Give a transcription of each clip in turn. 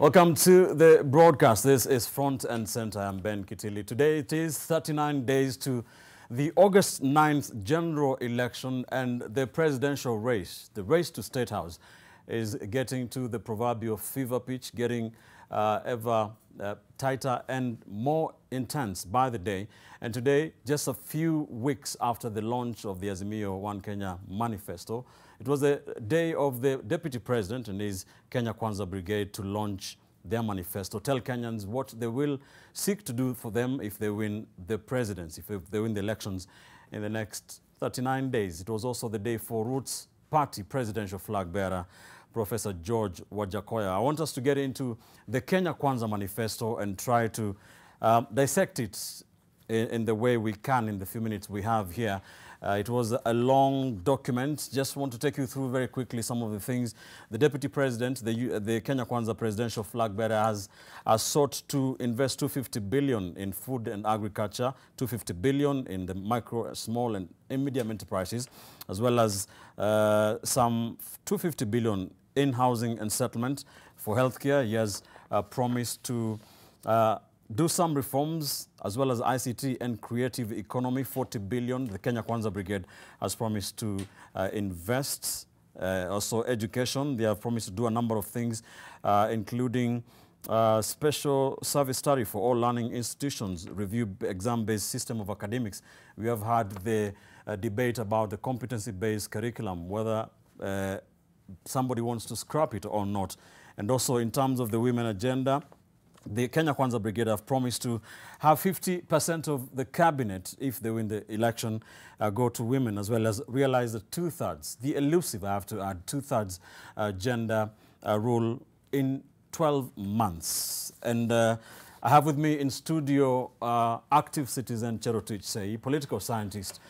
Welcome to the broadcast. This is Front and Center. I'm Ben Kitili. Today it is 39 days to the August 9th general election, and the presidential race, the race to State House, is getting to the proverbial fever pitch, getting ever tighter and more intense by the day. And today, just a few weeks after the launch of the Azimio One Kenya manifesto, it was the day of the Deputy President and his Kenya Kwanza Brigade to launch their manifesto, tell Kenyans what they will seek to do for them if they win the presidency, if they win the elections in the next 39 days. It was also the day for Roots Party presidential flag bearer, Professor George Wajackoyah. I want us to get into the Kenya Kwanza manifesto and try to dissect it in the way we can in the few minutes we have here. It was a long document. Just want to take you through very quickly some of the things. The Deputy President, the Kenya Kwanza presidential flag bearer, has sought to invest 250 billion in food and agriculture, 250 billion in the micro, small and medium enterprises, as well as some 250 billion in housing and settlement. For healthcare, he has promised to do some reforms, as well as ICT and creative economy, 40 billion. The Kenya Kwanza Brigade has promised to invest. Also education, they have promised to do a number of things, including special service tariff for all learning institutions, review exam-based system of academics. We have had the debate about the competency-based curriculum, whether somebody wants to scrap it or not. And also in terms of the women agenda, the Kenya Kwanza Brigade have promised to have 50% of the cabinet, if they win the election, go to women, as well as realize the two-thirds, the elusive, I have to add, two-thirds gender rule in 12 months. And I have with me in studio active citizen Cherotich Sei, political scientist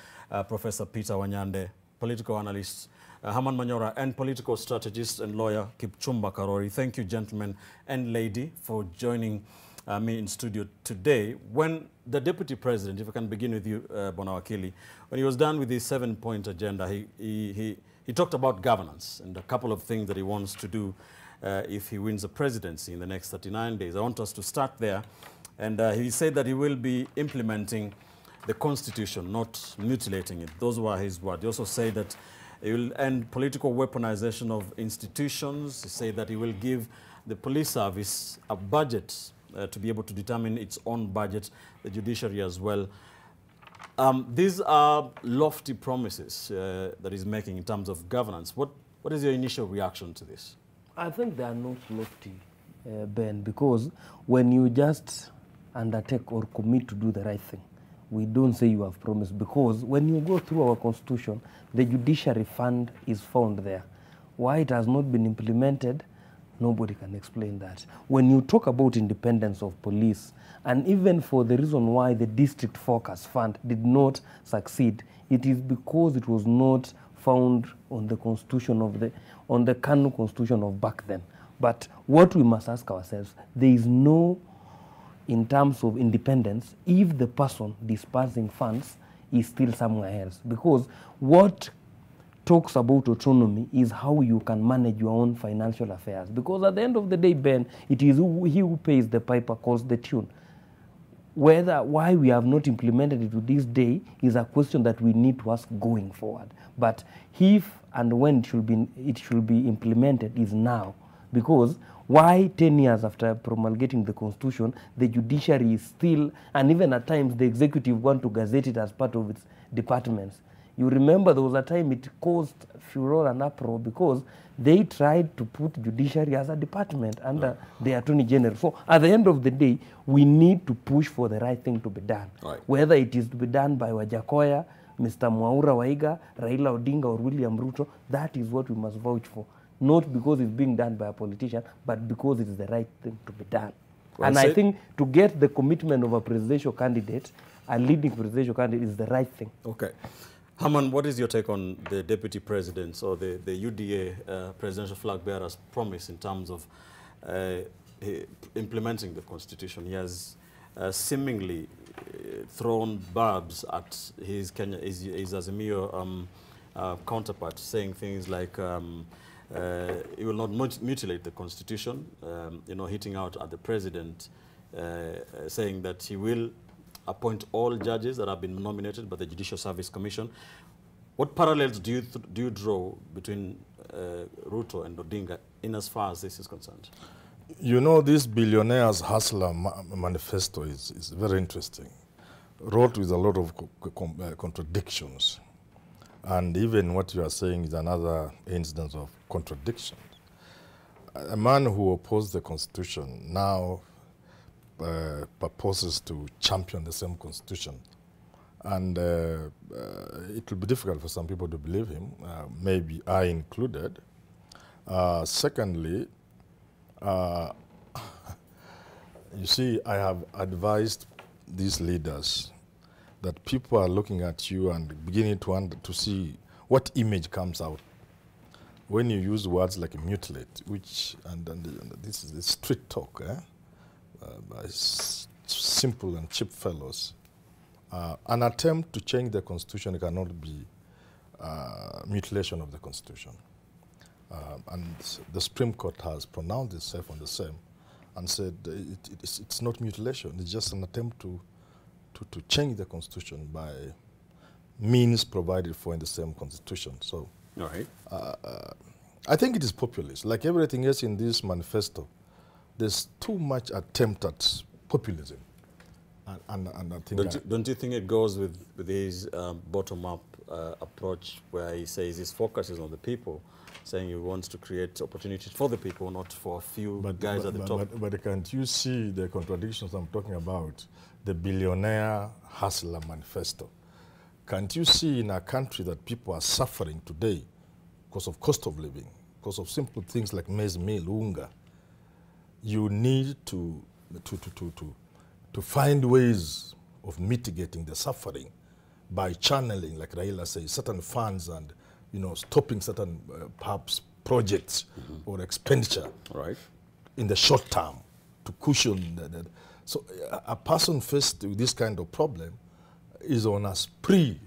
Professor Peter Wanyande, political analyst Herman Manyora, and political strategist and lawyer Kipchumba Karori. Thank you, gentlemen and lady, for joining me in studio today. When the Deputy President, if I can begin with you, Bonawakili, when he was done with his 7-point agenda, he talked about governance and a couple of things that he wants to do if he wins the presidency in the next 39 days. I want us to start there. And he said that he will be implementing the Constitution, not mutilating it. Those were his words. He also said that he will end political weaponization of institutions. He said that he will give the police service a budget to be able to determine its own budget, the judiciary as well. These are lofty promises that he's making in terms of governance. What is your initial reaction to this? I think they are not lofty, Ben, because when you just undertake or commit to do the right thing, we don't say you have promised, because when you go through our constitution, the judiciary fund is found there. Why it has not been implemented, nobody can explain that. When you talk about independence of police, and even for the reason why the district focus fund did not succeed, it is because it was not found on the constitution of on the KANU constitution of back then. But what we must ask ourselves, there is no, in terms of independence, if the person dispersing funds is still somewhere else. Because what talks about autonomy is how you can manage your own financial affairs. Because at the end of the day, Ben, it is he who pays the piper calls the tune. Why we have not implemented it to this day is a question that we need to ask going forward. But if and when it should be implemented is now. Because why 10 years after promulgating the Constitution, the judiciary is still, and even at times the executive want to gazette it as part of its departments. You remember there was a time it caused furor and uproar because they tried to put judiciary as a department under the Attorney General. So at the end of the day, we need to push for the right thing to be done. Right. Whether it is to be done by Wajackoyah, Mr. Mwaura Waiga, Raila Odinga or William Ruto, that is what we must vouch for. Not because it's being done by a politician, but because it is the right thing to be done. Well, and I think to get the commitment of a presidential candidate, a leading presidential candidate, is the right thing. Okay. Herman, what is your take on the Deputy President's or the UDA presidential flag bearer's promise in terms of implementing the Constitution? He has seemingly thrown barbs at his Azimio counterpart, saying things like he will not mutilate the constitution, hitting out at the president, saying that he will appoint all judges that have been nominated by the Judicial Service Commission. What parallels do you draw between Ruto and Odinga in as far as this is concerned? You know, this billionaire's hustler manifesto is very interesting. Wrote with a lot of contradictions. And even what you are saying is another instance of contradiction. A man who opposed the constitution now purposes to champion the same constitution. And it will be difficult for some people to believe him, maybe I included. Secondly, you see, I have advised these leaders that people are looking at you and beginning to see what image comes out when you use words like mutilate, which, and this is the street talk, by simple and cheap fellows. An attempt to change the constitution cannot be mutilation of the constitution. And the Supreme Court has pronounced itself on the same and said it's not mutilation, it's just an attempt to change the constitution by means provided for in the same constitution. So, all right. I think it is populist. Like everything else in this manifesto, there's too much attempt at populism. And I think don't you think it goes with his bottom-up approach, where he says his focus is on the people, saying he wants to create opportunities for the people, not for a few guys at the top? But can't you see the contradictions I'm talking about? The billionaire hustler manifesto. Can't you see in a country that people are suffering today because of cost of living, because of simple things like maize meal, unga? You need to find ways of mitigating the suffering by channeling, like Raila says, certain funds and stopping certain perhaps projects or expenditure in the short term to cushion that. So a person faced with this kind of problem is on a spree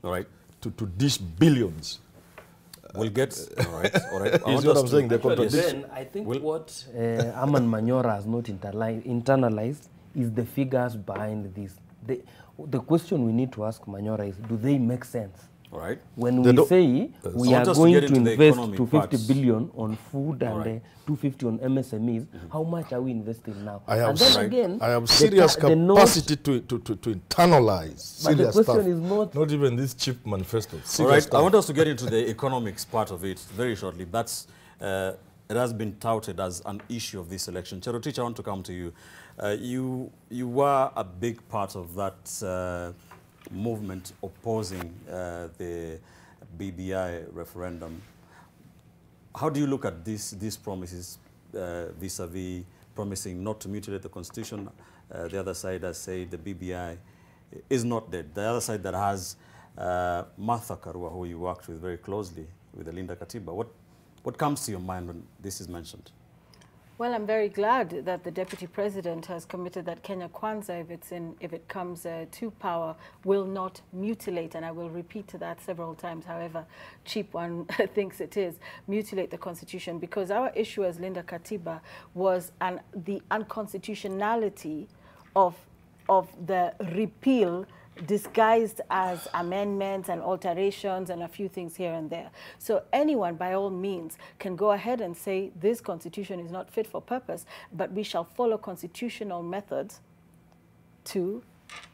to dish billions. We'll get, all right. Is what I'm saying, the contradiction. I think what Aman Manyora has not internalized is the figures behind this. The question we need to ask Manyora is, do they make sense? Right. When we say we are going to invest 250 billion on food and 250 on MSMEs, how much are we investing now? I have serious capacity to internalize but serious the question stuff. Is not even this cheap manifesto. All right, stuff. I want us to get into the economics part of it very shortly. That's it has been touted as an issue of this election. Cherotich, I want to come to you. You were a big part of that movement opposing the BBI referendum. How do you look at these promises vis-a-vis promising not to mutilate the constitution? The other side has said the BBI is not dead. The other side that has Martha Karua, who you worked with very closely, with the Linda Katiba. What comes to your mind when this is mentioned? Well, I'm very glad that the Deputy President has committed that Kenya Kwanza, if it comes to power, will not mutilate, and I will repeat to that several times, however cheap one thinks it is, mutilate the Constitution, because our issue as Linda Katiba was the unconstitutionality of the repeal disguised as amendments and alterations and a few things here and there. So anyone, by all means, can go ahead and say this constitution is not fit for purpose, but we shall follow constitutional methods to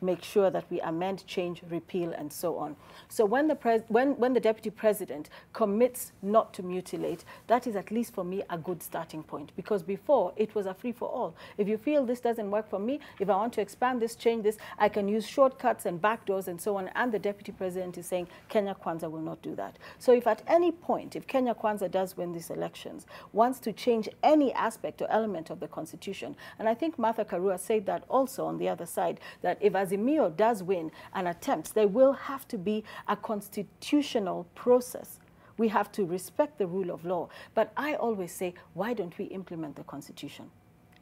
make sure that we amend, change, repeal, and so on. So when the Deputy President commits not to mutilate, that is at least for me a good starting point, because before it was a free-for-all. If you feel this doesn't work for me, if I want to expand this, change this, I can use shortcuts and backdoors and so on, and the Deputy President is saying Kenya Kwanza will not do that. So if at any point, if Kenya Kwanza does win these elections, wants to change any aspect or element of the Constitution, and I think Martha Karua said that also on the other side, that if Azimio does win and attempts, there will have to be a constitutional process. We have to respect the rule of law. But I always say, why don't we implement the Constitution?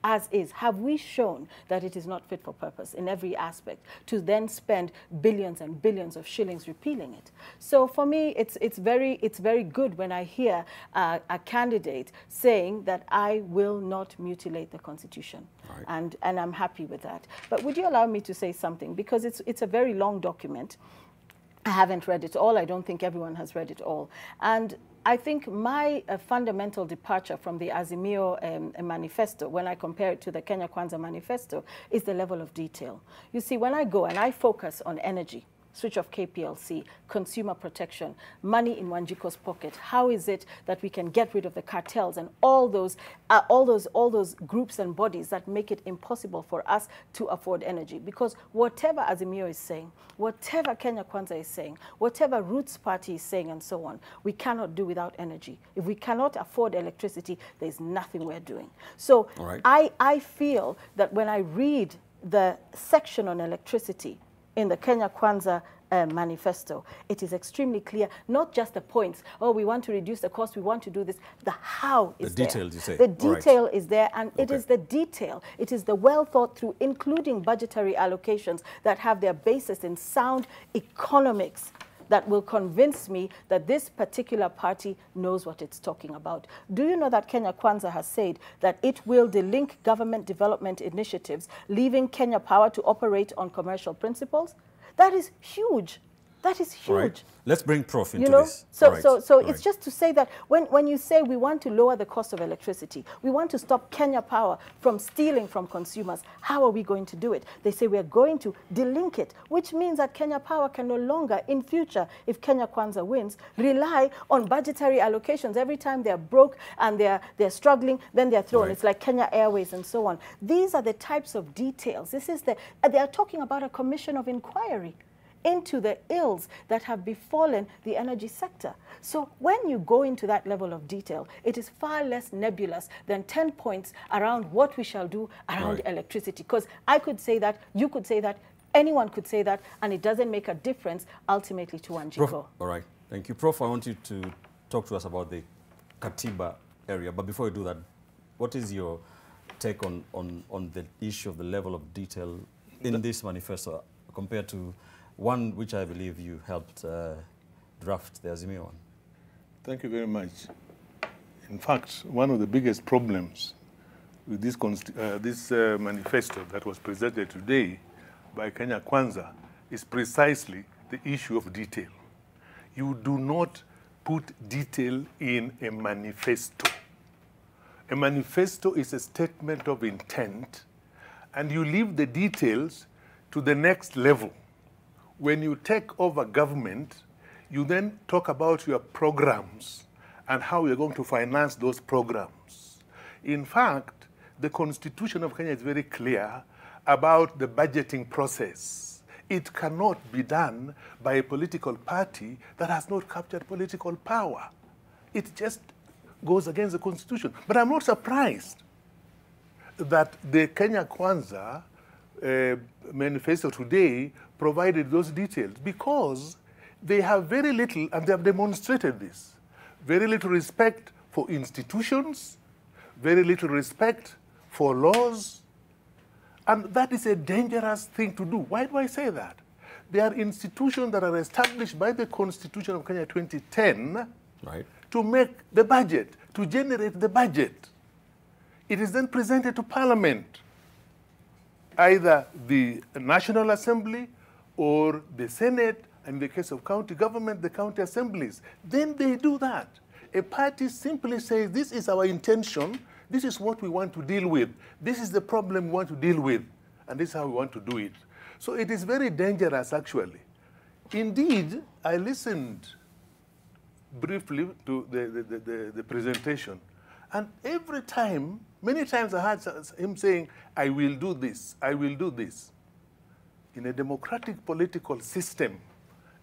as is? Have we shown that it is not fit for purpose in every aspect to then spend billions and billions of shillings repealing it? So for me, it's very good when I hear a candidate saying that I will not mutilate the Constitution. Right. And I'm happy with that. But would you allow me to say something? Because it's a very long document. I haven't read it all. I don't think everyone has read it all. And I think my fundamental departure from the Azimio manifesto, when I compare it to the Kenya Kwanza manifesto, is the level of detail. You see, when I go and I focus on energy, switch off KPLC, consumer protection, money in Wanjiko's pocket. How is it that we can get rid of the cartels and all those groups and bodies that make it impossible for us to afford energy? Because whatever Azimio is saying, whatever Kenya Kwanza is saying, whatever Roots Party is saying and so on, we cannot do without energy. If we cannot afford electricity, there's nothing we're doing. So right. I feel that when I read the section on electricity in the Kenya Kwanza manifesto, it is extremely clear, not just the points, oh, we want to reduce the cost, we want to do this, the how is there. The detail, you say. The detail is there, and it is the detail, it is the well thought through, including budgetary allocations that have their basis in sound economics, that will convince me that this particular party knows what it's talking about. Do you know that Kenya Kwanza has said that it will delink government development initiatives, leaving Kenya Power to operate on commercial principles? That is huge. That is huge. Right. Let's bring Prof into this. So it's just to say that when you say we want to lower the cost of electricity, we want to stop Kenya Power from stealing from consumers, how are we going to do it? They say we are going to delink it, which means that Kenya Power can no longer, in future, if Kenya Kwanza wins, rely on budgetary allocations. Every time they're broke and they're struggling, then they're thrown. Right. It's like Kenya Airways and so on. These are the types of details. They are talking about a commission of inquiry into the ills that have befallen the energy sector. So when you go into that level of detail, it is far less nebulous than 10 points around what we shall do around electricity. Because I could say that, you could say that, anyone could say that, and it doesn't make a difference ultimately to Wanjiko. All right, thank you. Prof, I want you to talk to us about the Katiba area. But before you do that, what is your take on the issue of the level of detail in this manifesto compared to one which I believe you helped draft, the Azimio one? Thank you very much. In fact, one of the biggest problems with this manifesto that was presented today by Kenya Kwanza is precisely the issue of detail. You do not put detail in a manifesto. A manifesto is a statement of intent, and you leave the details to the next level. When you take over government, you then talk about your programs and how you're going to finance those programs. In fact, the Constitution of Kenya is very clear about the budgeting process. It cannot be done by a political party that has not captured political power. It just goes against the Constitution. But I'm not surprised that the Kenya Kwanza manifesto today provided those details, because they have very little, and they have demonstrated this, very little respect for institutions, very little respect for laws, and that is a dangerous thing to do. Why do I say that? There are institutions that are established by the Constitution of Kenya 2010 to make the budget, to generate the budget. It is then presented to Parliament, either the National Assembly or the Senate, and in the case of county government, the county assemblies. Then they do that. A party simply says, this is our intention, this is what we want to deal with, this is the problem we want to deal with, and this is how we want to do it. So it is very dangerous, actually. Indeed, I listened briefly to the presentation, and every time, many times I heard him saying, I will do this, I will do this. In a democratic political system,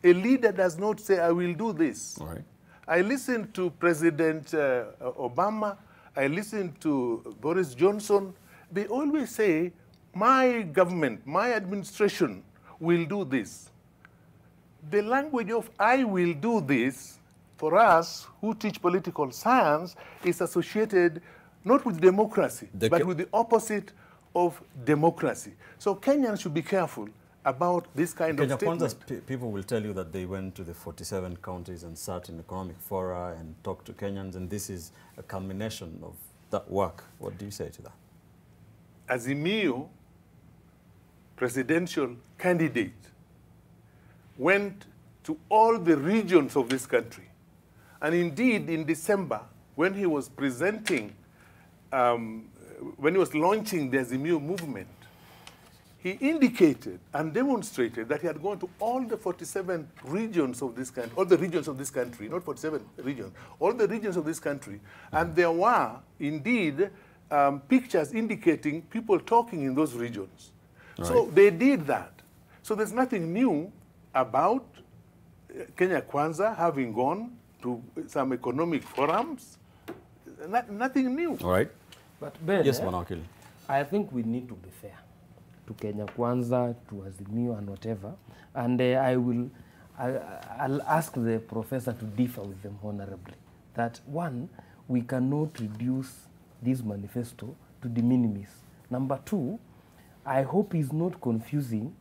a leader does not say, I will do this. Right. I listened to President Obama, I listened to Boris Johnson. They always say, my government, my administration will do this. The language of I will do this, for us who teach political science, is associated not with democracy, The but Ke- with the opposite of democracy. So Kenyans should be careful about this kind Kenya of statement. Kwanza's people will tell you that they went to the 47 counties and sat in economic fora and talked to Kenyans, and this is a culmination of that work. What do you say to that? Azimio presidential candidate went to all the regions of this country. And indeed, in December, when he was presenting, when he was launching the Azimio movement, he indicated and demonstrated that he had gone to all the 47 regions of this country, all the regions of this country, not 47 regions, all the regions of this country. And there were, indeed, pictures indicating people talking in those regions. Right. So they did that. So there's nothing new about Kenya Kwanza having gone to some economic forums. Nothing new. All right. But Ben, Yes, Manakili. I think we need to be fair to Kenya Kwanza, to Azimio and whatever. And I'll ask the professor to differ with them honorably. That one, we cannot reduce this manifesto to de minimis. Number two, I hope he's not confusing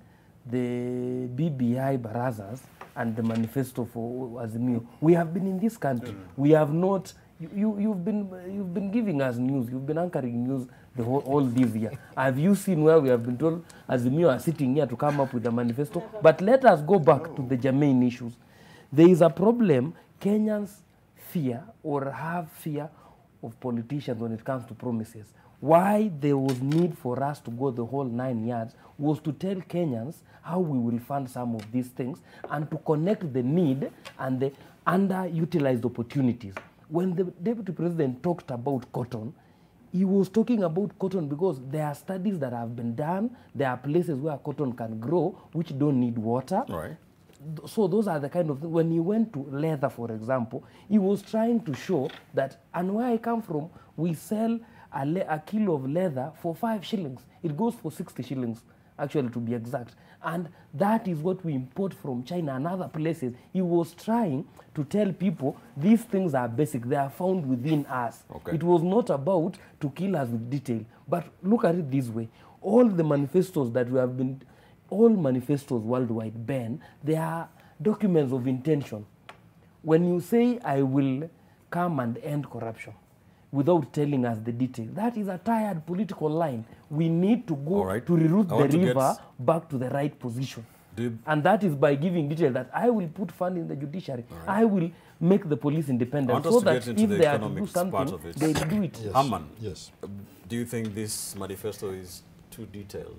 the BBI barazas and the manifesto for Azimio. We have been in this country. We have not. You've been giving us news. You've been anchoring news the all this year. Have you seen where we have been told Azimio are sitting here to come up with a manifesto? But let us go back to the germane issues. There is a problem. Kenyans fear or have fear of politicians when it comes to promises. Why there was need for us to go the whole 9 yards was to tell Kenyans how we will fund some of these things and to connect the need and the underutilized opportunities. When the Deputy President talked about cotton, he was talking about cotton because there are studies that have been done. There are places where cotton can grow which don't need water. Right. So those are the kind of things. When he went to leather, for example, he was trying to show that, and where I come from, we sell a kilo of leather for 5 shillings. It goes for 60 shillings, actually, to be exact. And that is what we import from China and other places. He was trying to tell people these things are basic. They are found within us. Okay. It was not about to kill us with detail. But look at it this way. All the manifestos that we have been, all manifestos worldwide, Ben, they are documents of intention. When you say, I will come and end corruption, without telling us the detail, that is a tired political line. We need to go Right. to reroute I want the to river back to the right position. Do you- And that is by giving detail that I will put fund in the judiciary. I will make the police I independent want us so to that get into if the they are to do economics part something, of it. they do it. Yes. Aman, Yes. do you think this manifesto is too detailed?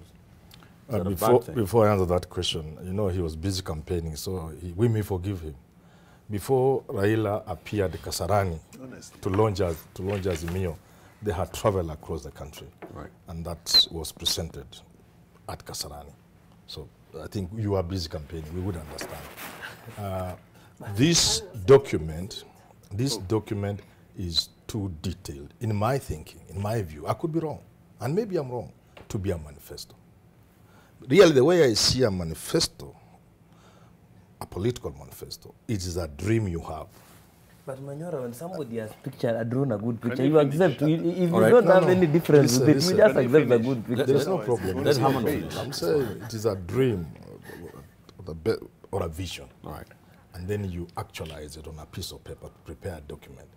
Is that a bad Before, thing? before I answer that question, you know, he was busy campaigning, so we may forgive him. Before Raila appeared Kasarani Honestly. to launch Azimio, they had traveled across the country. Right. And that was presented at Kasarani. So I think you are busy campaigning. We would understand. This document is too detailed, in my thinking, in my view. I could be wrong, and maybe I'm wrong, to be a manifesto. Really, the way I see a manifesto, a political manifesto, it is a dream you have. But Manyora, when somebody has drawn a good picture, you you finish? accept. If you All right. don't No, have no. any difference Listen, with it, listen. we just Can you accept a finish? good picture. There's no Otherwise, problem. it's Let only Hammond a page. finish. I'm saying it is a dream or a vision. All right. And then you actualize it on a piece of paper to prepare a document.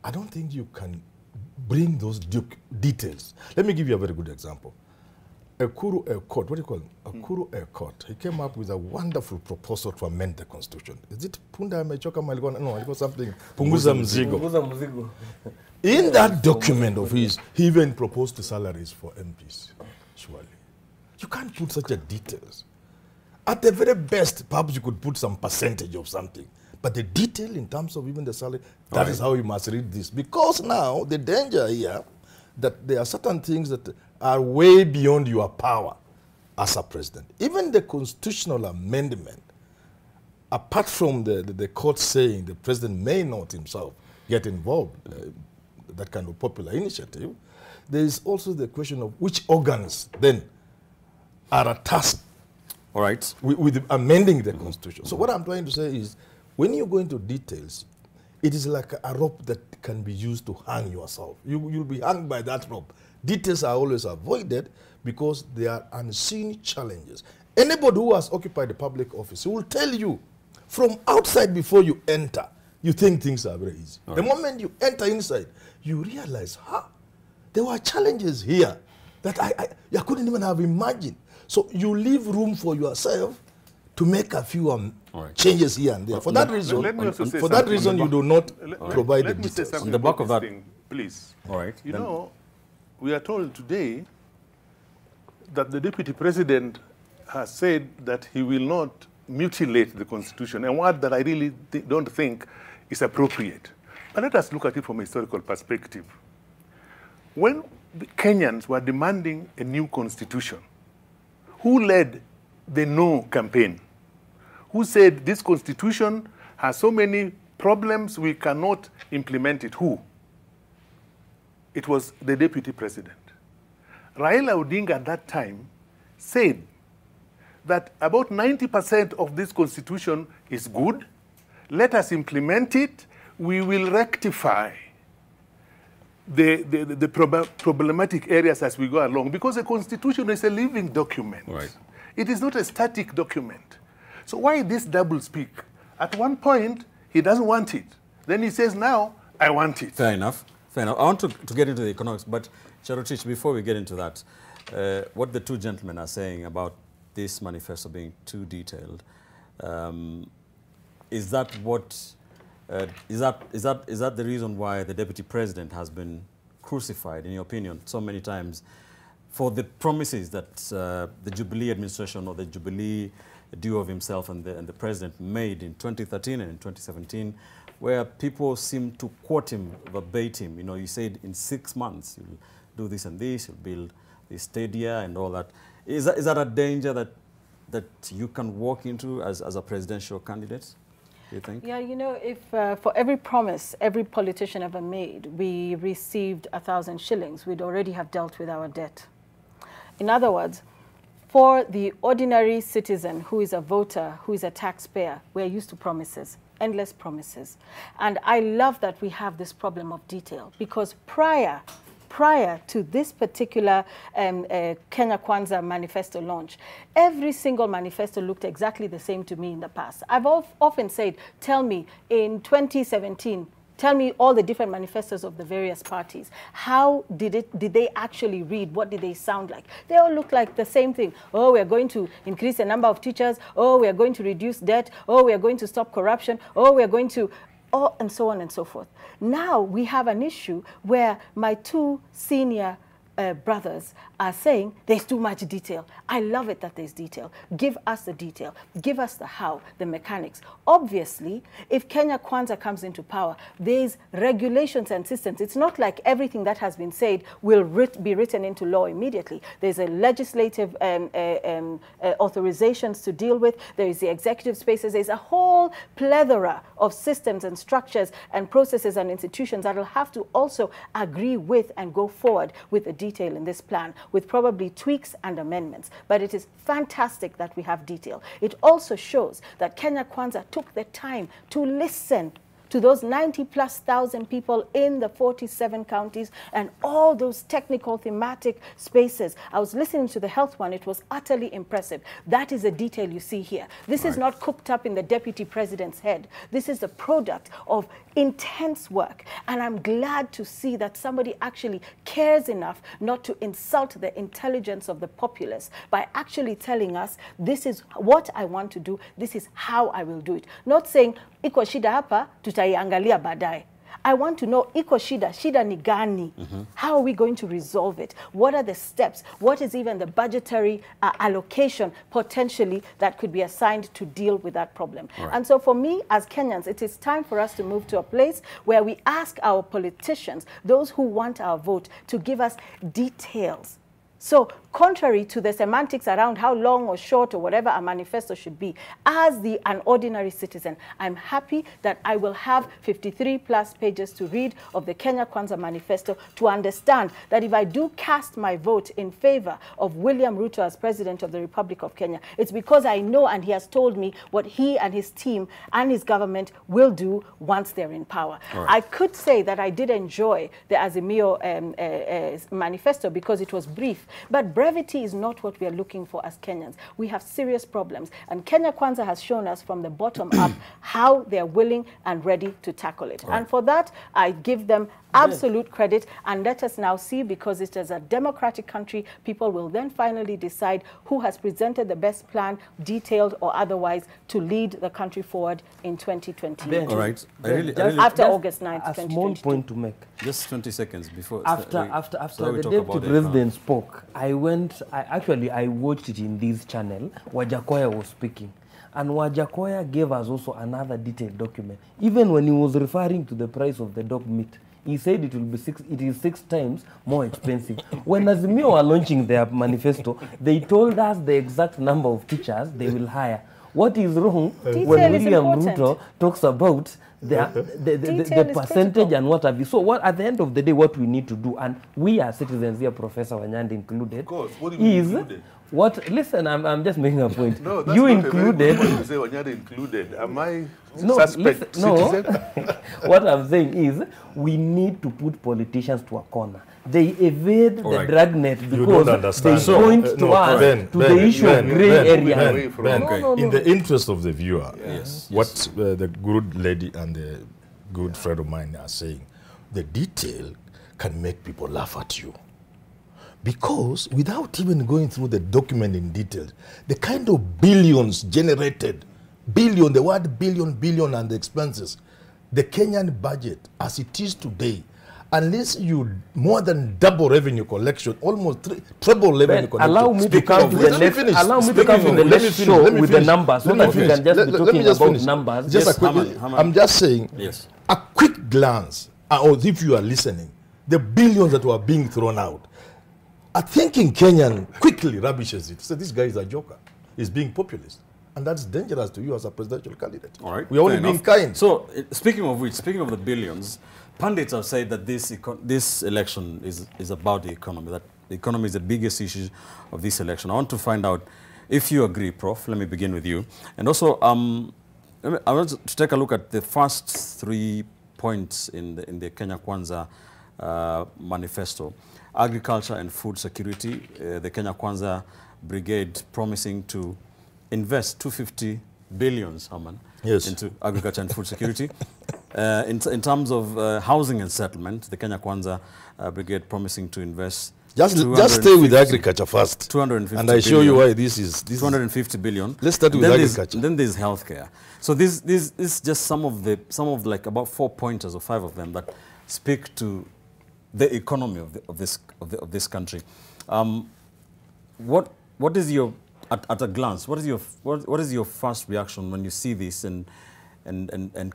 I don't think you can bring those details. Let me give you a very good example. Ekuru Ekot, what do you call him? Ekuru Ekot, he came up with a wonderful proposal to amend the constitution. Is it Punda Amechoka Maligona? No, it was something, Punguza Mzigo. In that document of his, he even proposed the salaries for MPs, surely. You can't put such a details. At the very best, perhaps you could put some percentage of something. But the detail in terms of even the salary, that is how you must read this. Because now, the danger here, that there are certain things that are way beyond your power as a president. Even the constitutional amendment, apart from the court saying the president may not himself get involved, that kind of popular initiative, there is also the question of which organs then are tasked All right. with amending the constitution. So what I'm trying to say is, when you go into details, it is like a rope that can be used to hang yourself. You'll be hung by that rope. Details are always avoided because they are unseen challenges. Anybody who has occupied a public office will tell you from outside before you enter, you think things are very easy. The moment you enter inside, you realize, there were challenges here that I couldn't even have imagined. So you leave room for yourself to make a few changes here and there. For that reason, you do not provide the details. On the back of that, please. All right. You know, we are told today that the Deputy President has said that he will not mutilate the Constitution, a word that I really don't think is appropriate. But let us look at it from a historical perspective. When the Kenyans were demanding a new constitution, who led the No campaign? Who said this constitution has so many problems we cannot implement it? Who? It was the Deputy President. Raila Odinga at that time said that about 90% of this constitution is good. Let us implement it. We will rectify the problematic areas as we go along, because a constitution is a living document. Right. It is not a static document. So why this double speak? At one point, he doesn't want it. Then he says, now, I want it. Fair enough. Fair enough. I want to get into the economics, but Cherotich, before we get into that, what the two gentlemen are saying about this manifesto being too detailed, is that what is that the reason why the Deputy President has been crucified, in your opinion, so many times for the promises that the Jubilee administration or the Jubilee duo of himself and the President made in 2013 and in 2017, where people seem to quote him verbatim? You know, you said in 6 months you'll do this and this, you'll build the stadia and all that. Is that a danger that you can walk into as a presidential candidate, do you think? Yeah, you know, if for every promise every politician ever made, we received 1,000 shillings, we'd already have dealt with our debt. In other words, for the ordinary citizen who is a voter, who is a taxpayer, we're used to promises, endless promises. And I love that we have this problem of detail, because prior to this particular Kenya Kwanza manifesto launch, every single manifesto looked exactly the same to me in the past. I've often said, tell me, in 2017, tell me all the different manifestos of the various parties. How did they actually read? What did they sound like? They all look like the same thing. Oh, we are going to increase the number of teachers. Oh, we are going to reduce debt. Oh, we are going to stop corruption. Oh, we are going to... Oh, and so on and so forth. Now we have an issue where my two senior brothers are saying there's too much detail. I love it that there's detail. Give us the detail. Give us the how, the mechanics. Obviously, if Kenya Kwanza comes into power, there's regulations and systems. It's not like everything that has been said will be written into law immediately. There's a legislative authorizations to deal with. There is the executive spaces. There's a whole plethora of systems and structures and processes and institutions that will have to also agree with and go forward with the detail in this plan, with probably tweaks and amendments. But it is fantastic that we have detail. It also shows that Kenya Kwanza took the time to listen to those 90,000+ people in the 47 counties and all those technical thematic spaces. I was listening to the health one. It was utterly impressive. That is the detail you see here. This is not cooked up in the Deputy President's head. This is the product of intense work. And I'm glad to see that somebody actually cares enough not to insult the intelligence of the populace by actually telling us, this is what I want to do, this is how I will do it. Not saying, iko shida hapa, tutaiangalia baadaye. I want to know, iko shida ni gani? How are we going to resolve it? What are the steps? What is even the budgetary allocation potentially that could be assigned to deal with that problem? And so for me, as Kenyans, it is time for us to move to a place where we ask our politicians, those who want our vote, to give us details. So contrary to the semantics around how long or short or whatever a manifesto should be, as an ordinary citizen, I'm happy that I will have 53 plus pages to read of the Kenya Kwanza manifesto to understand that if I do cast my vote in favor of William Ruto as President of the Republic of Kenya, it's because I know and he has told me what he and his team and his government will do once they're in power. Right. I could say that I did enjoy the Azimio manifesto because it was brief, but brevity is not what we are looking for as Kenyans. We have serious problems, and Kenya Kwanza has shown us from the bottom up how they are willing and ready to tackle it. Right. And for that, I give them absolute credit, and let us now see, because it is a democratic country, people will then finally decide who has presented the best plan, detailed or otherwise, to lead the country forward in 2020. Ben, All right. After just August 9th, a 2022. small point to make. Just 20 seconds before. After so we the talk deputy about the president spoke, I watched it in this channel. Wajakoya was speaking, and Wajakoya gave us also another detailed document. Even when he was referring to the price of the dog meat, he said it is 6 times more expensive. When Azimio were launching their manifesto, they told us the exact number of teachers they will hire. What is wrong when William Ruto talks about the percentage critical. and what have you? So what, at the end of the day, what we need to do, and we as citizens here, Professor Wanyandi included, Of course. What do you mean is included? what? Listen, I'm just making a point. No, that's you not included. A very good point to say when you're included. Am I No, suspect listen, no. citizen? What I'm saying is we need to put politicians to a corner. They evade All the right. dragnet You because don't understand. they point to no, us Ben, to Ben, the issue Ben, of grey Ben, area. Ben, Away from- Ben, Okay. in the interest of the viewer, Yes. what the good lady and the good friend of mine are saying, the detail can make people laugh at you. Because without even going through the document in detail, the kind of billions generated, the word billion and the expenses, the Kenyan budget as it is today, unless you more than double revenue collection, almost triple revenue collection. Allow me to Speaking come of to which- the next. finish. Allow me to Speaking come to of- the let me next finish, show let me with the finish. numbers, so Let me that we finish. can just be Let me talking just about finish. numbers. Just Yes, a quick, Haman. I'm just saying, Yes. a quick glance, or if you are listening, the billions that were being thrown out, a thinking Kenyan quickly rubbishes it. So this guy is a joker. He's being populist. And that's dangerous to you as a presidential candidate. All right. We're only fair being enough. kind. So, speaking of which, speaking of the billions, pundits have said that this election is about the economy, that the economy is the biggest issue of this election. I want to find out if you agree, Prof. Let me begin with you. And also, I want to take a look at the first 3 points in the Kenya Kwanza manifesto. Agriculture and food security, the Kenya Kwanza Brigade promising to invest 250 billions, Haman, Yes. into agriculture and food security. In terms of housing and settlement, the Kenya Kwanza Brigade promising to invest Just stay with 250 agriculture first. 250 and I show you billion. why this is 250 billion. Let's start And with then there's- agriculture. Then there's healthcare. So this is just some of like about 4 pointers or 5 of them that speak to the economy of this country. What is your at a glance? What is your first reaction when you see this and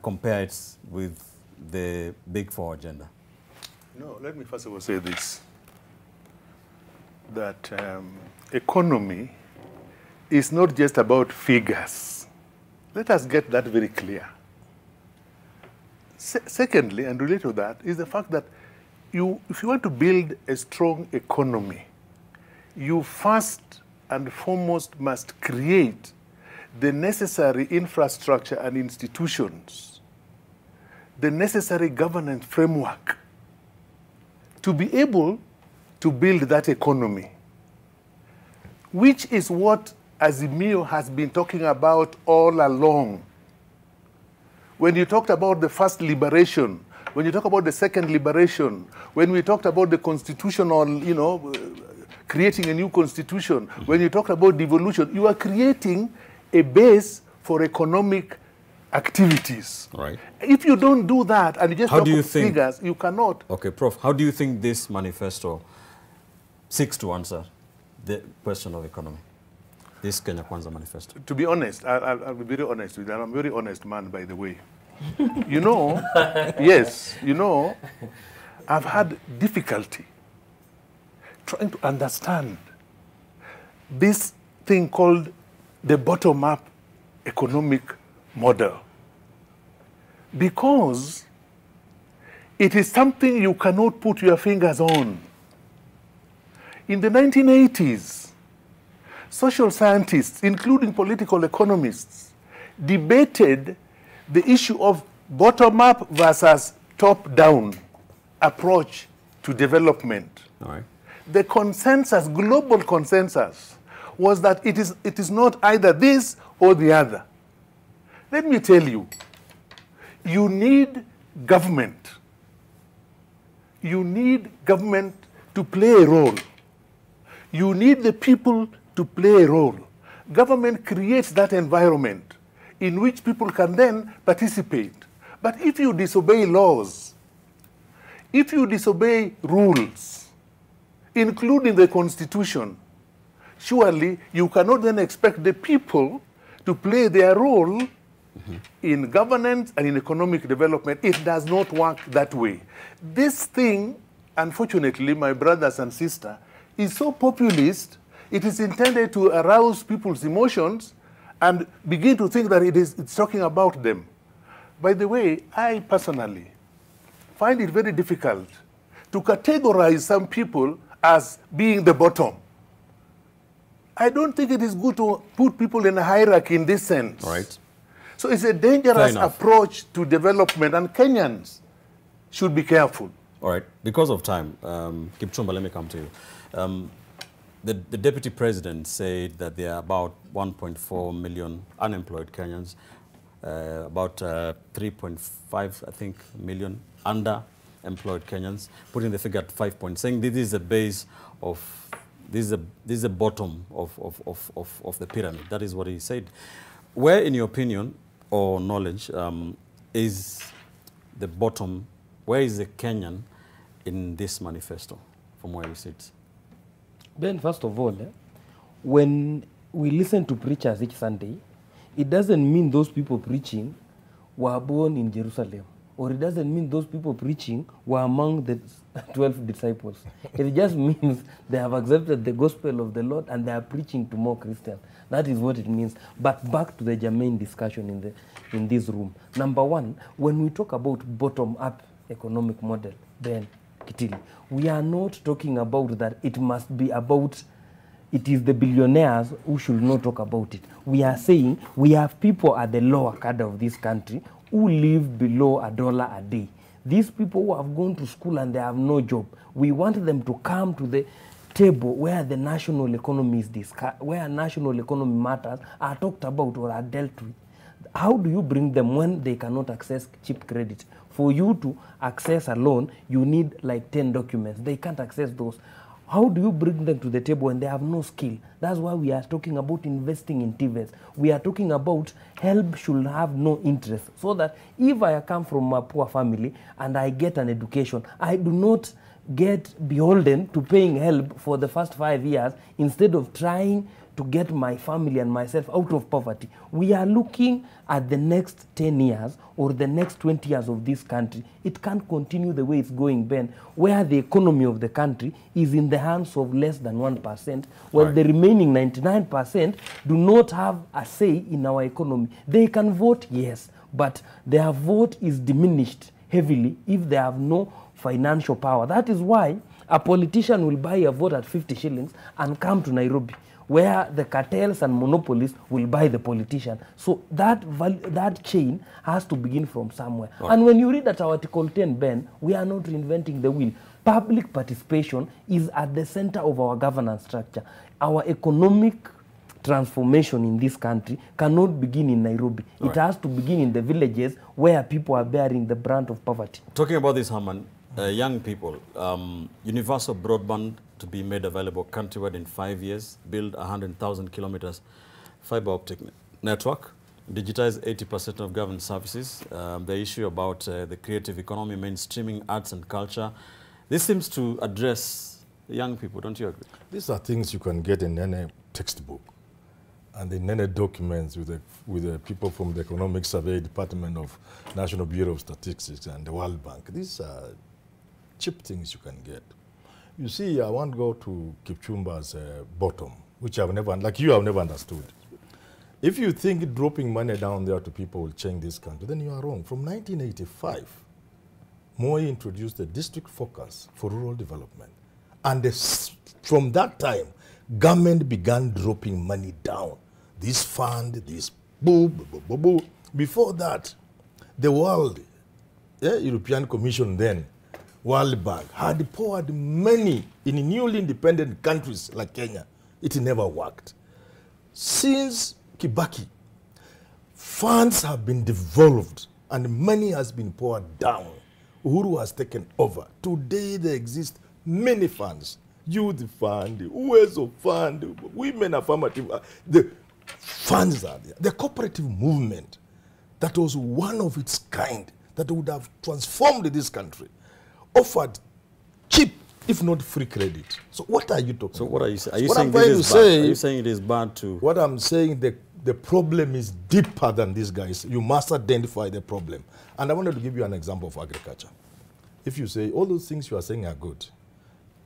compare it with the Big Four agenda? No, let me first of all say this, that economy is not just about figures. Let us get that very clear. Secondly, and related to that, is the fact that if you want to build a strong economy, you first and foremost must create the necessary infrastructure and institutions, the necessary governance framework to be able to build that economy, which is what Azimio has been talking about all along. When you talked about the first liberation, when you talk about the second liberation, when we talked about the constitutional, creating a new constitution, when you talked about devolution, you are creating a base for economic activities. Right. If you don't do that and you just How talk do you of think- figures, you cannot. Okay, Prof, how do you think this manifesto seeks to answer the question of economy? This Kenya Kwanza manifesto. To be honest, I'll be very honest with you, and I'm a very honest man, by the way. Yes, I've had difficulty trying to understand this thing called the bottom-up economic model, because it is something you cannot put your fingers on. In the 1980s, social scientists, including political economists, debated the issue of bottom-up versus top-down approach to development. All right. The consensus, global consensus, was that it is not either this or the other. Let me tell you, you need government. You need government to play a role. You need the people to play a role. Government creates that environment in which people can then participate. But if you disobey laws, if you disobey rules, including the Constitution, surely you cannot then expect the people to play their role in governance and in economic development. It does not work that way. This thing, unfortunately, my brothers and sisters, is so populist, it is intended to arouse people's emotions and begin to think that it's talking about them. By the way, I personally find it very difficult to categorize some people as being the bottom. I don't think it is good to put people in a hierarchy in this sense. Right. So it's a dangerous approach to development, and Kenyans should be careful. All right. Because of time, Kipchumba, let me come to you. The Deputy President said that there are about 1.4 million unemployed Kenyans, about 3.5, I think, million underemployed Kenyans, putting the figure at 5 points, saying this is the base of, this is the bottom of the pyramid. That is what he said. Where, in your opinion or knowledge, is the bottom, where is the Kenyan in this manifesto, from where you sit? Ben, first of all, when we listen to preachers each Sunday, it doesn't mean those people preaching were born in Jerusalem, or it doesn't mean those people preaching were among the 12 disciples. It just means they have accepted the gospel of the Lord and they are preaching to more Christians. That is what it means. But back to the germane discussion in this room. Number one, when we talk about bottom-up economic model, Ben Kitili, we are not talking about that it must be about, it is the billionaires who should not talk about it. We are saying we have people at the lower cadre of this country who live below $1 a day. These people who have gone to school and they have no job, we want them to come to the table where the national economy is discussed, where national economy matters are talked about or are dealt with. How do you bring them when they cannot access cheap credit? For you to access a loan, you need like 10 documents. They can't access those. How do you bring them to the table when they have no skill? That's why we are talking about investing in TVETs. We are talking about help should have no interest, so that if I come from a poor family and I get an education, I do not get beholden to paying help for the first 5 years instead of trying to get my family and myself out of poverty. We are looking at the next 10 years or the next 20 years of this country. It can't continue the way it's going, Ben, where the economy of the country is in the hands of less than 1%, while the remaining 99% do not have a say in our economy. They can vote, yes, but their vote is diminished heavily if they have no financial power. That is why a politician will buy a vote at 50 shillings and come to Nairobi, where the cartels and monopolies will buy the politician. So that chain has to begin from somewhere. Right. And when you read that Article 10, Ben, we are not reinventing the wheel. Public participation is at the center of our governance structure. Our economic transformation in this country cannot begin in Nairobi. Right. It has to begin in the villages where people are bearing the brunt of poverty. Talking about this, Herman, young people, universal broadband to be made available countrywide in 5 years, build 100,000 kilometers fiber optic network, digitize 80% of government services, the issue about the creative economy, mainstreaming arts and culture. This seems to address young people, don't you agree? These are things you can get in any textbook and in any documents with the people from the Economic Survey Department of National Bureau of Statistics and the World Bank. These are cheap things you can get. You see, I want to go to Kipchumba's bottom, which I've never, like you have never understood. If you think dropping money down there to people will change this country, then you are wrong. From 1985, Moi introduced the district focus for rural development. And from that time, government began dropping money down. This fund, this boo, boo, boo, boo, boo. Before that, the World European Commission then, World Bank, had poured money in newly independent countries like Kenya. It never worked. Since Kibaki, funds have been devolved and money has been poured down. Uhuru has taken over. Today there exist many funds. Youth Fund, Uwezo Fund, Women Affirmative. The funds are there. The cooperative movement that was one of its kind that would have transformed this country offered cheap, if not free credit. So what are you talking about? So what are you saying? Are you What saying I'm this trying is to bad? say- Are you saying it is bad to... What I'm saying, the problem is deeper than these guys. You must identify the problem. And I wanted to give you an example of agriculture. If you say all those things you are saying are good,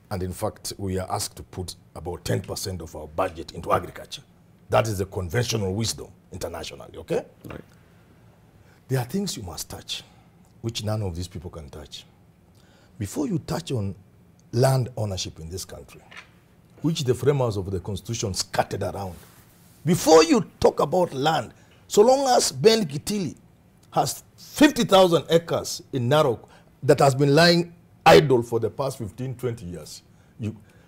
and in fact, we are asked to put about 10% of our budget into agriculture. That is the conventional wisdom internationally, okay? Right. There are things you must touch, which none of these people can touch. Before you touch on land ownership in this country, which the framers of the Constitution scattered around, before you talk about land, so long as Ben Kitili has 50,000 acres in Narok that has been lying idle for the past 15, 20 years,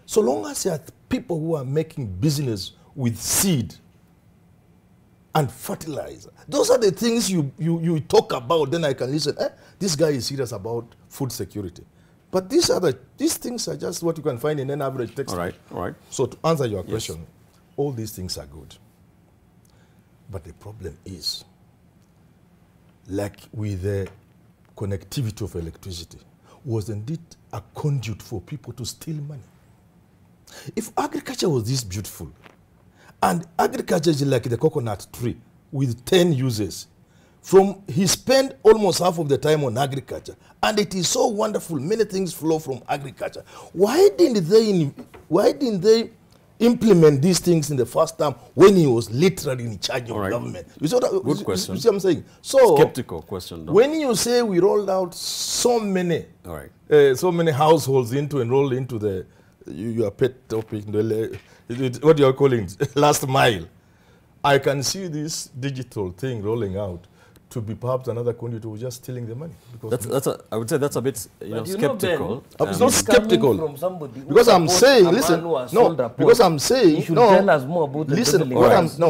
so long as there are people who are making business with seed and fertilizer, those are the things you talk about, then I can listen. This guy is serious about food security. But these things are just what you can find in an average text. All right, all right. So to answer your question, all these things are good. But the problem is, like with the connectivity of electricity, was indeed a conduit for people to steal money. If agriculture was this beautiful, and agriculture is like the coconut tree with 10 uses, he spent almost half of the time on agriculture, and it is so wonderful. Many things flow from agriculture. Why didn't they implement these things in the first term when he was literally in charge of government? You see Good question. You see what I'm saying? So skeptical question, though. when you say we rolled out so many, so many households enrolled into the your pet topic, what you are calling last mile, I can see this digital thing rolling out to be perhaps another conduit who just stealing the money. I would say that's a bit skeptical. It's not skeptical. From somebody who Because I'm saying, supports a listen, man who has no, sold a because pot. I'm saying, You should no, tell us more about the listen, devil in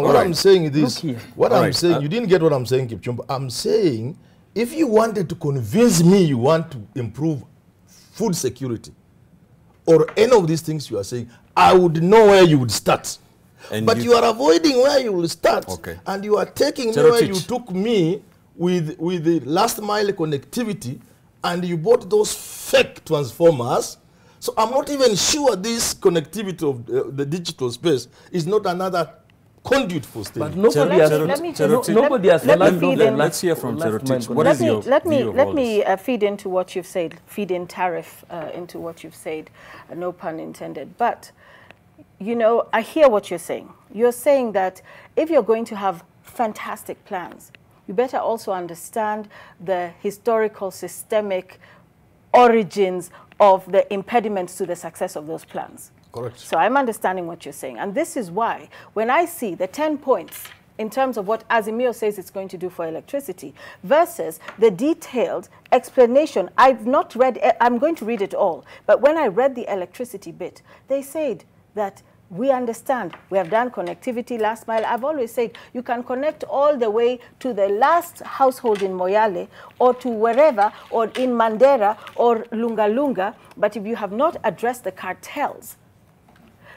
what us. I'm saying is this. Look here. What All I'm right. saying, you didn't get what I'm saying, Kipchumba. I'm saying, if you wanted to convince me you want to improve food security, or any of these things you are saying, I would know where you would start. And But you are avoiding where you will start. Okay. And you are taking me Cherotich. where you took me with the last mile connectivity, and you bought those fake transformers. So I'm not even sure this connectivity of the digital space is not another conduit for stealing. But nobody has, Let me nobody has let me landed feed on in. Let's hear from last Cherotich. mile What is your Let view of all me this? feed into what you've said, feed in tariff into what you've said, no pun intended. But, you know, I hear what you're saying. You're saying that if you're going to have fantastic plans, you better also understand the historical, systemic origins of the impediments to the success of those plans. Correct. So I'm understanding what you're saying. And this is why, when I see the 10 points in terms of what Azimio says it's going to do for electricity versus the detailed explanation, I've not read, I'm going to read it all, but when I read the electricity bit, they said that we understand, we have done connectivity last mile. I've always said you can connect all the way to the last household in Moyale or to wherever, or in Mandera or Lunga Lunga, but if you have not addressed the cartels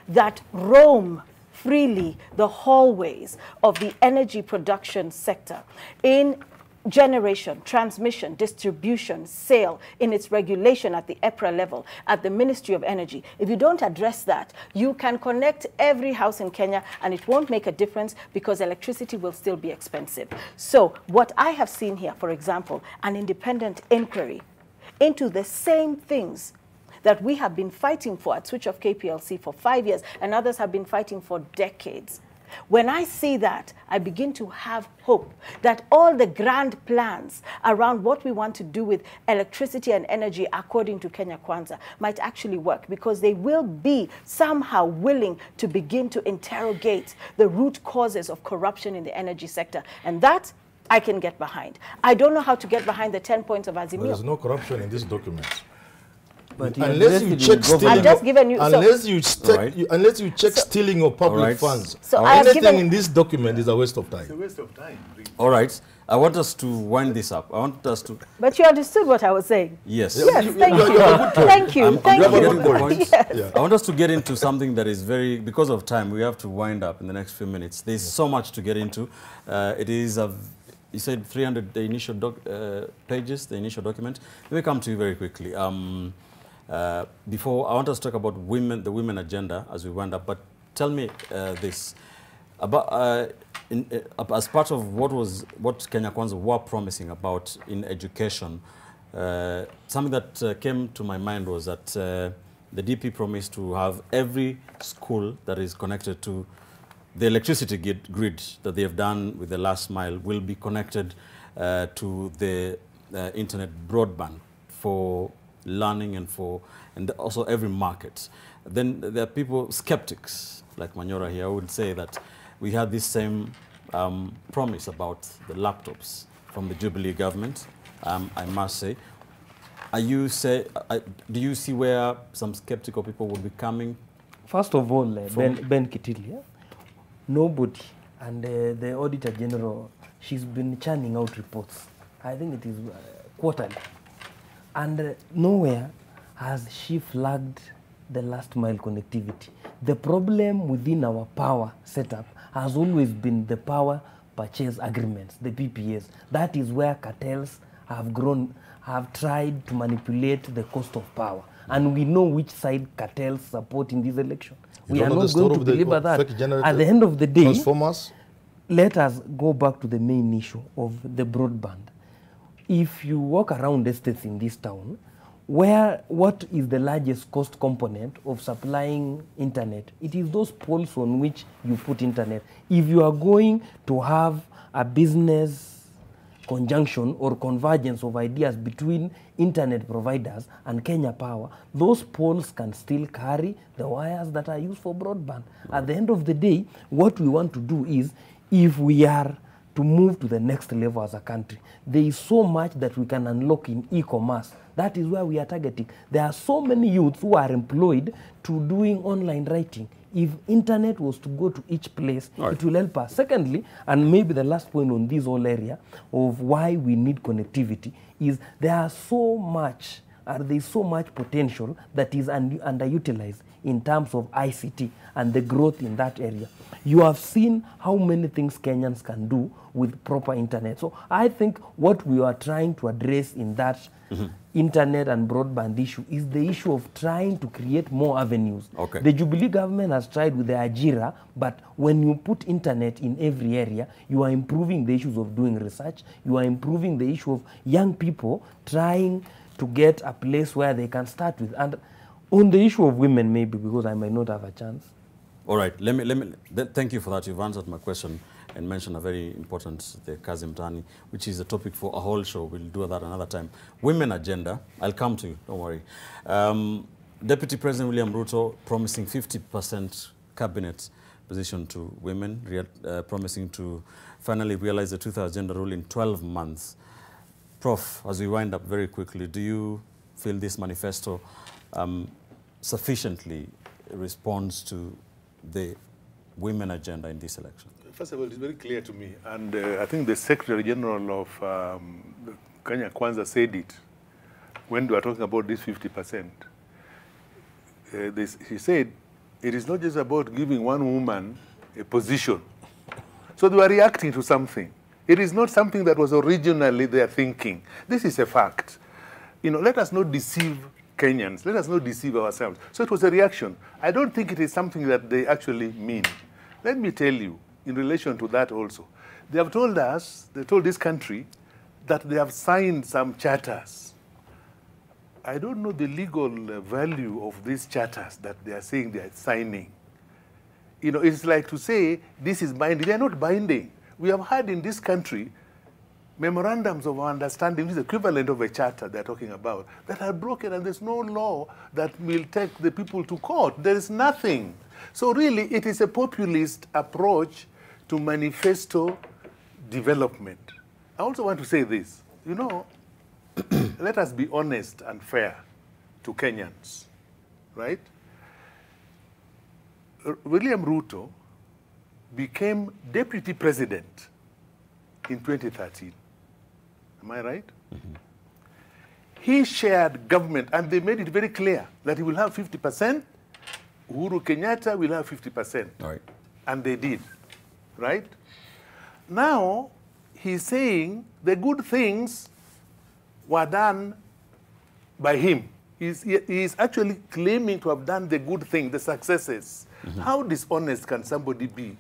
that roam freely the hallways of the energy production sector in generation, transmission, distribution, sale, in its regulation at the EPRA level, at the Ministry of Energy. If you don't address that, you can connect every house in Kenya and it won't make a difference because electricity will still be expensive. So what I have seen here, for example, an independent inquiry into the same things that we have been fighting for at Switch Off KPLC for 5 years, and others have been fighting for decades. When I see that, I begin to have hope that all the grand plans around what we want to do with electricity and energy according to Kenya Kwanza might actually work, because they will be somehow willing to begin to interrogate the root causes of corruption in the energy sector. And that I can get behind. I don't know how to get behind the 10 points of Azimio. There's no corruption in these documents. But Unless you check stealing, I've just given you, unless you check stealing of public funds, so I have anything given, in this document is a waste of time. It's a waste of time. All right. I want us to wind this up. I want us to... But you understood what I was saying. Yes. Yes, thank you. Thank you. Thank I'm you. getting the point. Yes. I want us to get into something that is very... Because of time, we have to wind up in the next few minutes. There's so much to get into. It is a... You said 300 the initial pages, the initial document. Let me come to you very quickly. Before, I want us to talk about women, the women agenda as we wind up. But tell me this about as part of what Kenya Kwanza were promising about in education. Something that came to my mind was that the DP promised to have every school that is connected to the electricity grid that they have done with the last mile will be connected to the internet broadband for learning and also every market. Then there are people, skeptics like Manyora here, who would say that we had this same promise about the laptops from the Jubilee government. I must say, do you see where some skeptical people would be coming? First of all, Ben Kitili, nobody, and the Auditor General, she's been churning out reports. I think it is quarterly. And nowhere has she flagged the last mile connectivity. The problem within our power setup has always been the power purchase agreements, the PPAs. That is where cartels have tried to manipulate the cost of power. And we know which side cartels support in this election. We are not going to deliver that. At the end of the day, let us go back to the main issue of the broadband. If you walk around estates in this town, what is the largest cost component of supplying internet? It is those poles on which you put internet. If you are going to have a business conjunction or convergence of ideas between internet providers and Kenya Power, those poles can still carry the wires that are used for broadband. At the end of the day, what we want to do is, if we are to move to the next level as a country, there is so much that we can unlock in e-commerce. That is where we are targeting. There are so many youths who are employed to doing online writing. If internet was to go to each place, it will help us. Secondly, and maybe the last point on this whole area of why we need connectivity, is there is so much potential that is underutilized in terms of ICT and the growth in that area. You have seen how many things Kenyans can do with proper internet. So I think what we are trying to address in that internet and broadband issue is the issue of trying to create more avenues. Okay. The Jubilee government has tried with the Ajira, but when you put internet in every area, you are improving the issues of doing research, you are improving the issue of young people trying to get a place where they can start with. And on the issue of women, maybe, because I might not have a chance. All right, thank you for that. You've answered my question and mentioned a very important, the Kazi Mtaani, which is a topic for a whole show. We'll do that another time. Women agenda, I'll come to you, don't worry. Deputy President William Ruto promising 50% cabinet position to women, promising to finally realize the 2/3 gender rule in 12 months. Prof, as we wind up very quickly, do you feel this manifesto sufficiently responds to the women agenda in this election? First of all, it's very clear to me, and I think the Secretary General of Kenya Kwanza said it when we were talking about this 50%. He said, it is not just about giving one woman a position. So they were reacting to something. It is not something that was originally their thinking. This is a fact. You know, let us not deceive Kenyans. Let us not deceive ourselves. So it was a reaction. I don't think it is something that they actually mean. Let me tell you, in relation to that also, they have told us, they told this country, that they have signed some charters I don't know the legal value of these charters that they are saying they are signing. You know, it's like to say this is binding. They are not binding. We have had in this country memorandums of understanding, which is the equivalent of a charter they're talking about, that are broken, and there's no law that will take the people to court. There is nothing. So really, it is a populist approach to manifesto development. I also want to say this. You know, let us be honest and fair to Kenyans, right? William Ruto became deputy president in 2013. Am I right? Mm-hmm. He shared government, and they made it very clear that he will have 50%, Uhuru Kenyatta will have 50%. All right. And they did, right? Now, he's saying the good things were done by him. He's actually claiming to have done the good thing, the successes. Mm-hmm. How dishonest can somebody be?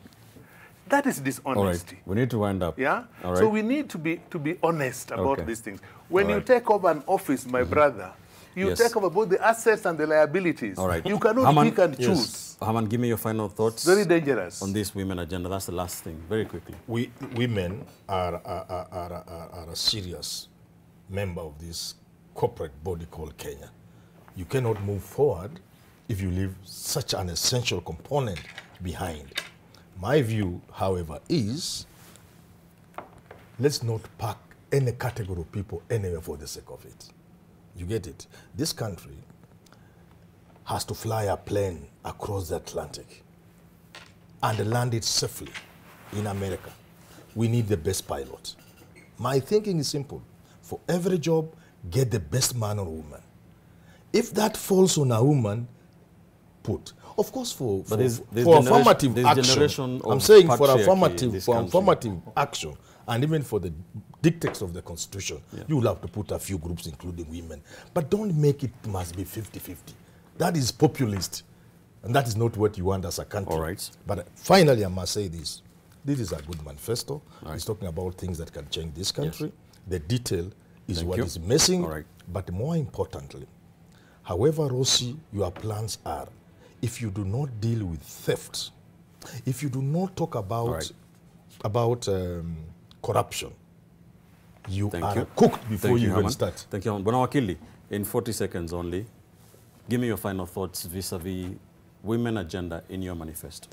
That is dishonesty. All right. We need to wind up. Yeah? All right. So we need to be honest about these things. When All you right. take over an office, my brother, you Yes. take over both the assets and the liabilities. All right. You cannot Haman, pick and yes. choose. Haman, give me your final thoughts Very dangerous. on this women agenda. That's the last thing, very quickly. Women are a serious member of this corporate body called Kenya. You cannot move forward if you leave such an essential component behind. My view, however, is let's not pack any category of people anywhere for the sake of it. You get it? This country has to fly a plane across the Atlantic and land it safely in America. We need the best pilot. My thinking is simple. For every job, get the best man or woman. If that falls on a woman, put. Of course, for affirmative action, I'm saying for affirmative action, and even for the dictates of the Constitution, you will have to put a few groups, including women. But don't make it must be 50-50. That is populist, and that is not what you want as a country. All right. But finally, I must say this. This is a good manifesto. It's talking about things that can change this country. Yes. The detail is what is missing. All right. But more importantly, however rosy your plans are, if you do not deal with theft, if you do not talk about corruption, you are cooked before you even start. Thank you, Haman. Bwana Wakili, in 40 seconds only, give me your final thoughts vis-a-vis women agenda in your manifesto.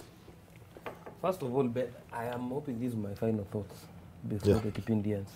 First of all, I am hoping this is my final thoughts before the Kipindians.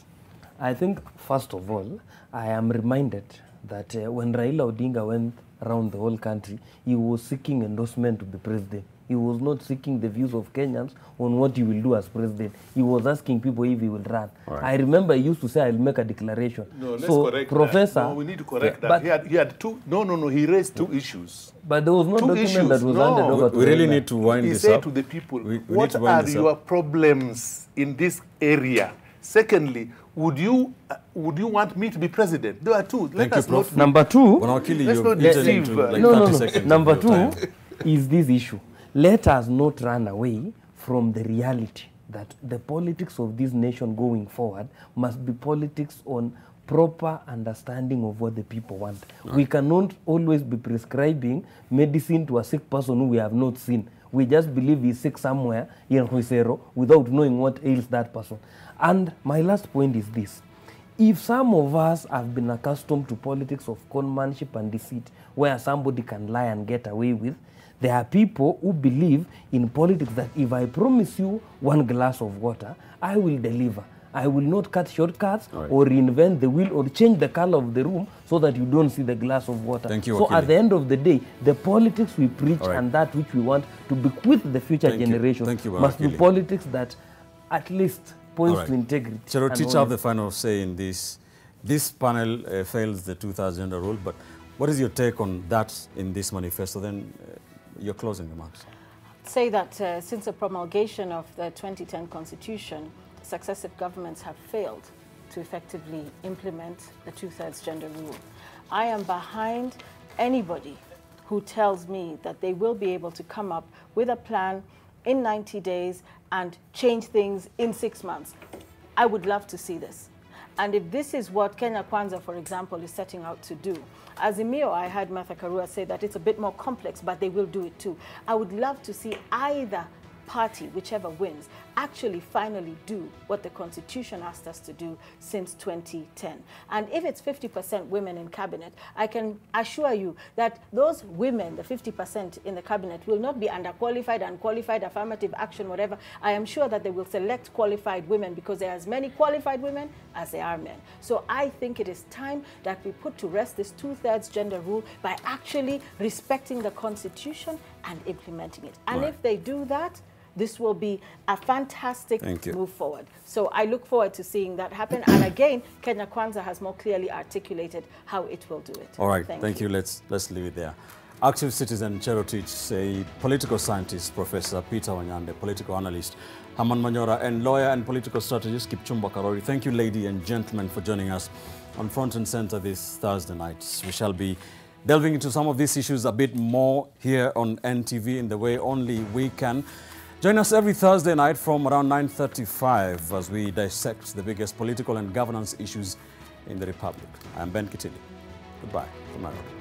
I think, first of all, I am reminded that when Raila Odinga went around the whole country, he was seeking endorsement to be president. He was not seeking the views of Kenyans on what he will do as president. He was asking people if he will run. Right. I remember he used to say, I'll make a declaration. No, let's so, correct Professor, that. No, we need to correct that. He had two. No. He raised two issues. But there was no document that was handed over to We really Raila. need to wind He this said up. to the people, We what are your problems in this area? Secondly, would you want me to be president? There are two. Thank you, Prof. Number two, Bwana Wakili, let's you've not eaten deceive, into like no. 30 seconds Number of your two time. is this issue. Let us not run away from the reality that the politics of this nation going forward must be politics on proper understanding of what the people want. We cannot always be prescribing medicine to a sick person who we have not seen. We just believe he's sick somewhere in Huisero without knowing what ails that person. And my last point is this. If some of us have been accustomed to politics of conmanship and deceit, where somebody can lie and get away with, there are people who believe in politics that if I promise you 1 glass of water, I will deliver. I will not cut shortcuts or reinvent the wheel or change the color of the room so that you don't see the glass of water. Thank you, so Wakili. at the end of the day, the politics we preach and that which we want to bequeath the future generations must be politics that at least points to integrity. Chero, teacher have the final say in this. This panel fails the 2000 rule, but what is your take on that in this manifesto? Then your closing remarks. Say that since the promulgation of the 2010 Constitution, successive governments have failed to effectively implement the 2/3 gender rule. I am behind anybody who tells me that they will be able to come up with a plan in 90 days and change things in 6 months. I would love to see this. And if this is what Kenya Kwanza, for example, is setting out to do, Azimio, I heard Martha Karua say that it's a bit more complex, but they will do it too. I would love to see either party, whichever wins, actually finally do what the Constitution asked us to do since 2010. And if it's 50% women in cabinet, I can assure you that those women, the 50% in the cabinet, will not be underqualified, unqualified, affirmative action, whatever. I am sure that they will select qualified women because there are as many qualified women as there are men. So I think it is time that we put to rest this 2/3 gender rule by actually respecting the Constitution and implementing it. And if they do that, this will be a fantastic move forward. So I look forward to seeing that happen. And again, Kenya Kwanza has more clearly articulated how it will do it. All right, thank you. Let's leave it there. Active citizen Cherotich, a political scientist, Professor Peter Wanyande, political analyst, Haman Manyora, and lawyer and political strategist Kipchumba Karori. Thank you, ladies and gentlemen, for joining us on Front and Center this Thursday night. We shall be delving into some of these issues a bit more here on NTV in the way only we can. Join us every Thursday night from around 9:35 as we dissect the biggest political and governance issues in the Republic. I'm Ben Kitili. Goodbye from Nairobi.